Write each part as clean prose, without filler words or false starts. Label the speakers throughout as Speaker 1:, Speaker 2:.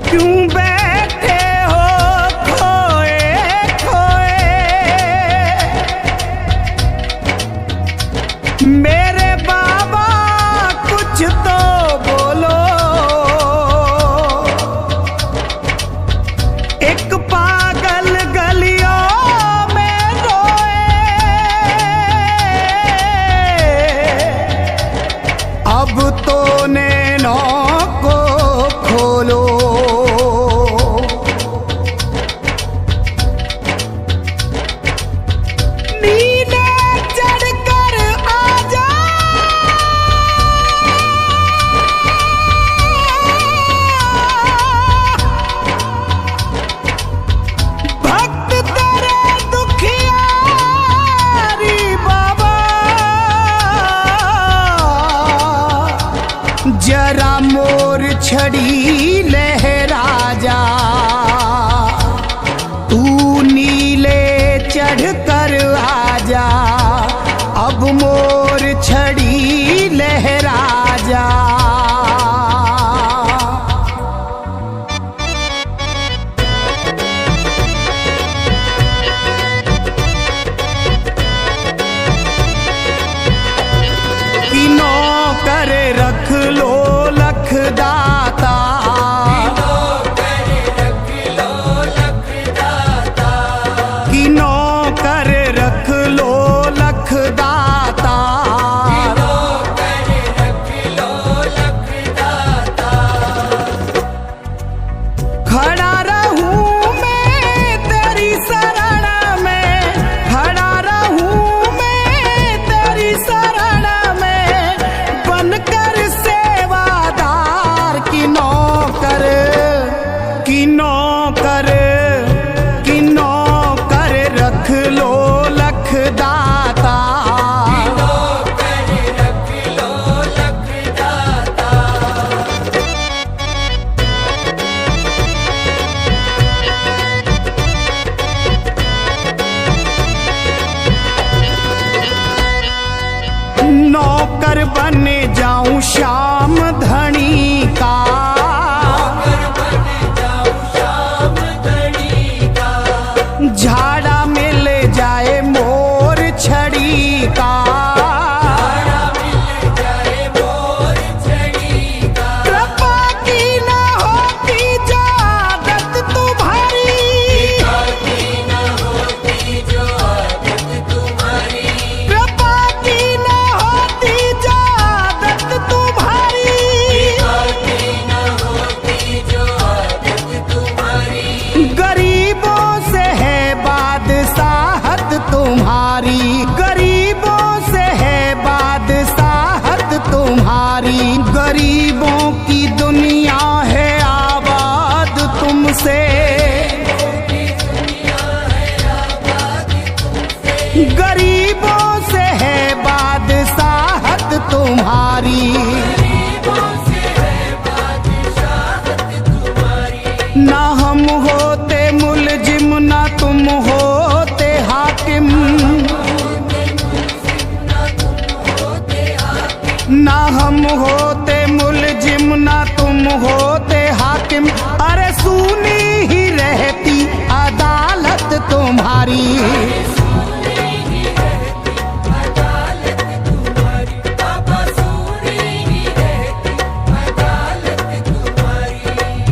Speaker 1: क्यों बैठे हो खोए खोए, मेरे बाबा कुछ तो बोलो। एक पागल गलियों में रोए, अब तो नैनों को खोलो। नीले चढ़कर आजा, भक्त तेरे दुखियारी बाबा, जरा मोर छड़ी लहरा जा। तू नीले चढ़ कर आजा, अब मोर छड़ी लहरा जा। कि नौकर रख लो लखदाता, कि नौकर रख लो लखदाता। खड़ा रहूं मैं तेरी शरण में, खड़ा रहूं मैं तेरी शरण में, बनकर सेवादार। कि नौकर, कि नौकर, कि नौकर रख लो लखदाता। नौकर बन जाऊं श्याम धनी का, झाड़ा मिल जाए मोर छड़ी का। कृपा की न होती जो आदत तुम्हारी, कृपा की न होती जो आदत तुम्हारी, गरीबों से है बादशाहत तुम्हारी, गरीबों से है बादशाहत तुम्हारी। गरीबों की दुनिया है आबाद तुमसे, गरीबों से है बादशाहत तुम्हारी। ना हम होते मुलजिम ना तुम होते हाकिम, ना हम होते मुलजिम ना तुम होते हाकिम। अरे सुनी ही रहती अदालत तुम्हारी,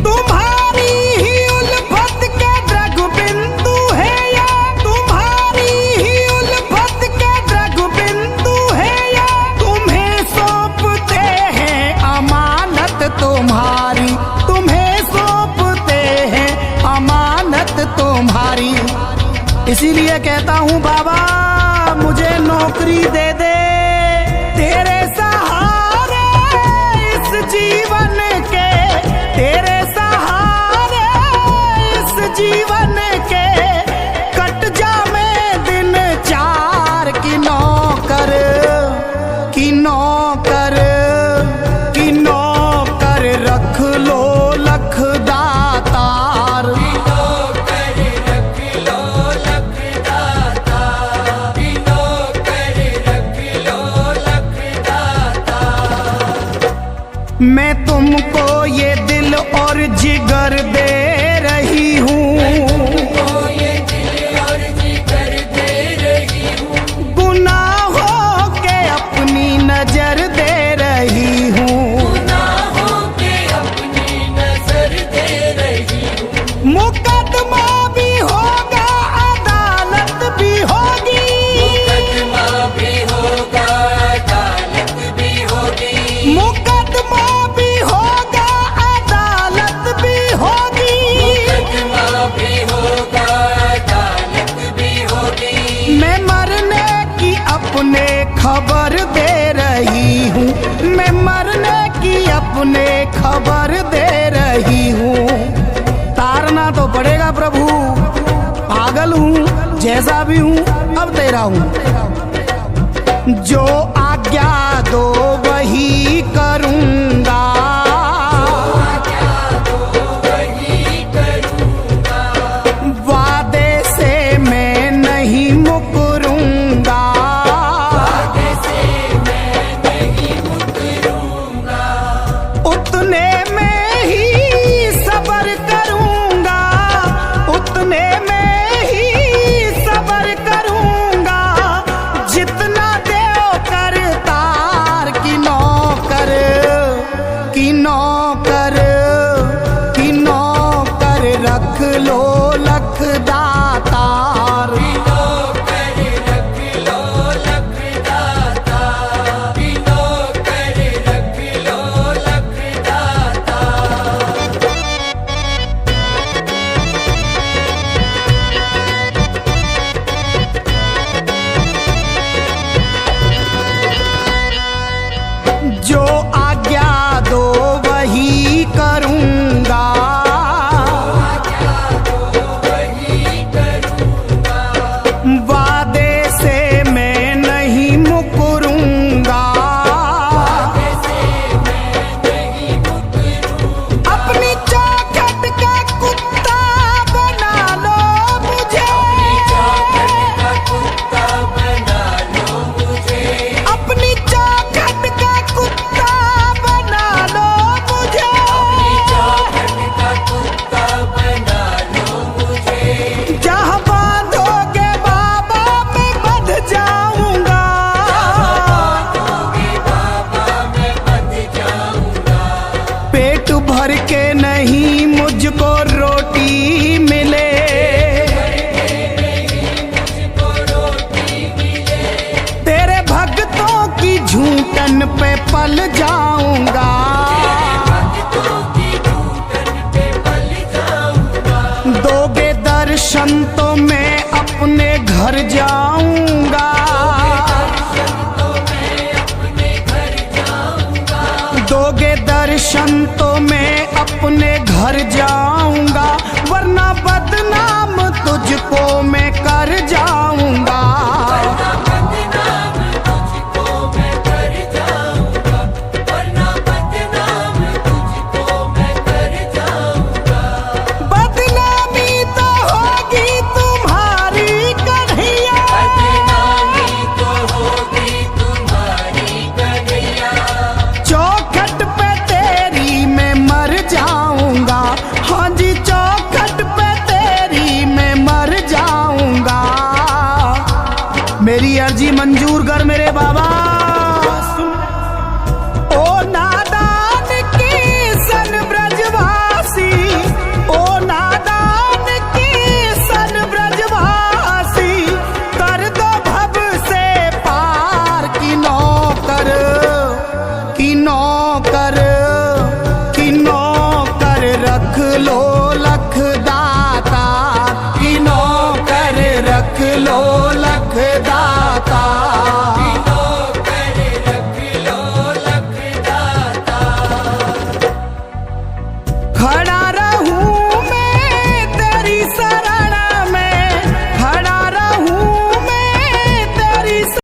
Speaker 1: तुम्हारी ही उल्फत के द्रग बिंदु है या, तुम्हारी ही उल्फत के द्रग बिंदु है या, तुम्हें सौंपते हैं अमानत तुम्हारी, तुम्हें सौंपते हैं अमानत तुम्हारी। इसीलिए कहता हूँ बाबा मुझे नौकरी दे दे, तेरे सहारे इस जीवन के, तेरे सहारे इस जीवन के, कट जावे दिन चार। कि नौकर, कि नौकर, कि नौकर रख लो लखदातार। मैं तुमको ये दिल और जिगर दे रही हूँ, गुनाहों के अपनी नजर दे रही हूँ, मुकदमा भी होगा अदालत भी होगी, मुकदमा भी होगा अदालत भी होगी, मैं मरने की अपने खबर दे रही हूँ, मैं मरने की अपने खबर दे रही हूँ। तारना तो पड़ेगा प्रभु, पागल हूँ जैसा भी हूँ अब तेरा हूँ, जो आज्ञा दो वही करूँगा, वादे से मैं नहीं मुकरूँगा, उतने में ही सबर करूँगा, उतने में ही सबर करूँगा, जितना देव करतार की नौकर, की नौकर, की नौकर रख लो लख दातार, जो आज्ञा दो वही करूँगा, वादे से मैं नहीं मुकरूँगा, अपनी चौखट का कुत्ता बना लो मुझे, अपनी चौखट का कुत्ता बना लो मुझे, जहाँ बांधोगे बाबा मैं बंध जाऊंगा, पेट भर के नहीं मुझको रोटी मिले, तेरे भक्तों की झूठन पे पल जाऊंगा, दोगे दर्शन तो मैं अपने घर जाऊंगा, दोगे दर्शन तो मैं अपने घर जाऊंगा, वरना बदनाम तुझको मैं कर जाऊंगा।